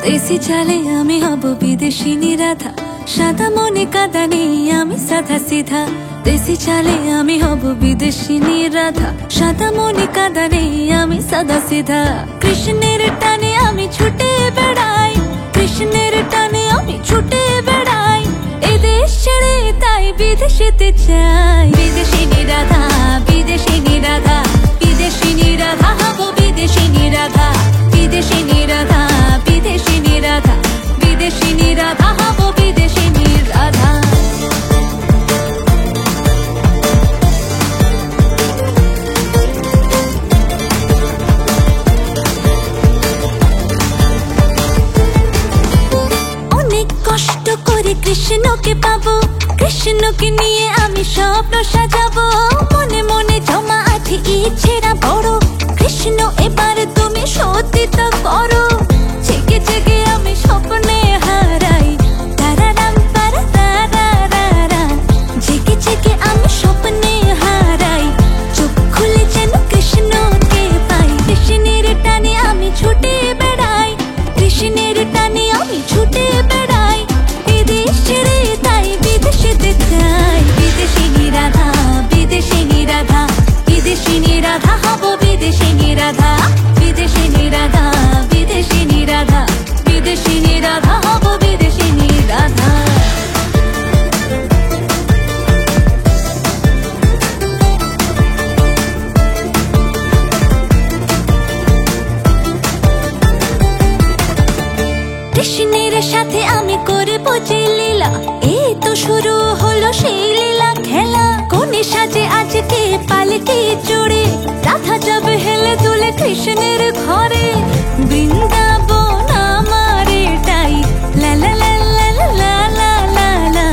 দেশি চালে আমি হব বিদেশিনী রাধা, সাদা মনে কাদা নেই আমি সাদা সিধা। দেশি চালে আমি হব বিদেশিনী রাধা, সাদা মনে কাদা নেই আমি সাদা সিধা। কৃষ্ণের টানে আমি ছুটে বেড়াই, কৃষ্ণের টানে আমি ছুটে বেড়াই। এদেশ ছেড়ে তাই বিদেশেতে চাই। বিদেশিনী রাধা, বিদেশিনী রাধা, বিদেশিনী রাধা হব বিদেশিনী রাধা। বিদেশিনী রাধা, বিদেশিনী রাধা, বিদেশিনী রাধা হব বিদেশিনী রাধা। অনেক কষ্ট করে কৃষ্ণকে পাবো, কৃষ্ণকে নিয়ে আমি স্বপ্ন সাজাবো। মনে মনে জমা আছে ইচ্ছেরা বড়, কৃষ্ণ এবার তুমি সত্যি তো করো। জেগে জেগে আমি স্বপ্নে হারাই, তারারাম পারা তারারারা। জেগে জেগে আমি স্বপ্নে হারাই, চোখ খুলে যেন কৃষ্ণকে পাই। কৃষ্ণের টানে আমি ছুটে বেড়াই, কৃষ্ণের টানে আমি ছুটে বেড়াই। এদেশ ছেড়ে তাই বিদেশেতে যাই। বিদেশিনী রাধা, বিদেশিনী রাধা, বিদেশিনী রাধা হব বিদেশিনী রাধা। বিদেশিনী রাধা, বিদেশিনী রাধা, বিদেশিনী রাধা হব বিদেশিনী রাধা। কৃষ্ণের সাথে আমি করবো যে লীলা, এই তো শুরু হলো সেই লীলা খেলা। কোনে সাজে আজকে পালকি চড়ে, রাধা যাবে হেলে দুলে কৃষ্ণের ঘরে। বৃন্দাবন আমার এটাই, লা লা লা লা লা লা লা লা।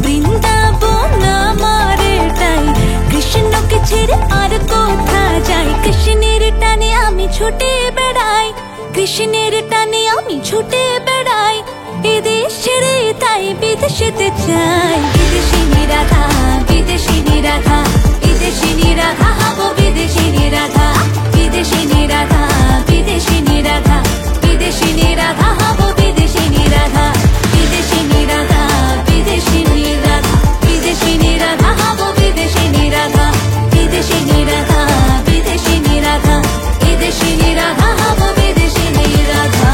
বৃন্দাবন আমার এটাই, কৃষ্ণকে ছেড়ে আর কোথা যাই। কৃষ্ণের টানে আমি ছুটে বেড়াই, কৃষ্ণের টানে আমি ছুটে বেড়াই। এদেশ ছেড়ে তাই বিদেশেতে চাই। বিদেশিনী রাধা, বিদেশিনী রাধা, বিদেশিনী রাধা হব বিদেশিনী রাধা। বিদেশিনী রাধা, বিদেশিনী রাধা, বিদেশিনী রাধা হব বিদেশিনী রাধা। বিদেশিনী রাধা, বিদেশিনী রাধা, বিদেশিনী রাধা হব বিদেশিনী রাধা। বিদেশিনী রাধা, বিদেশিনী রাধা, বিদেশিনী রাধা হব বিদেশিনী রাধা।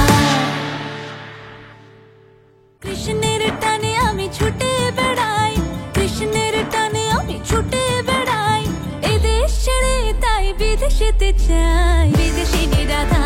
কৃষ্ণের টানে আমি ছুটে বেড়াই, কৃষ্ণের টানে আমি ছুটে বেড়াই। এদেশ ছেড়ে তাই বিদেশেতে চাই। বিদেশিনী রাধা।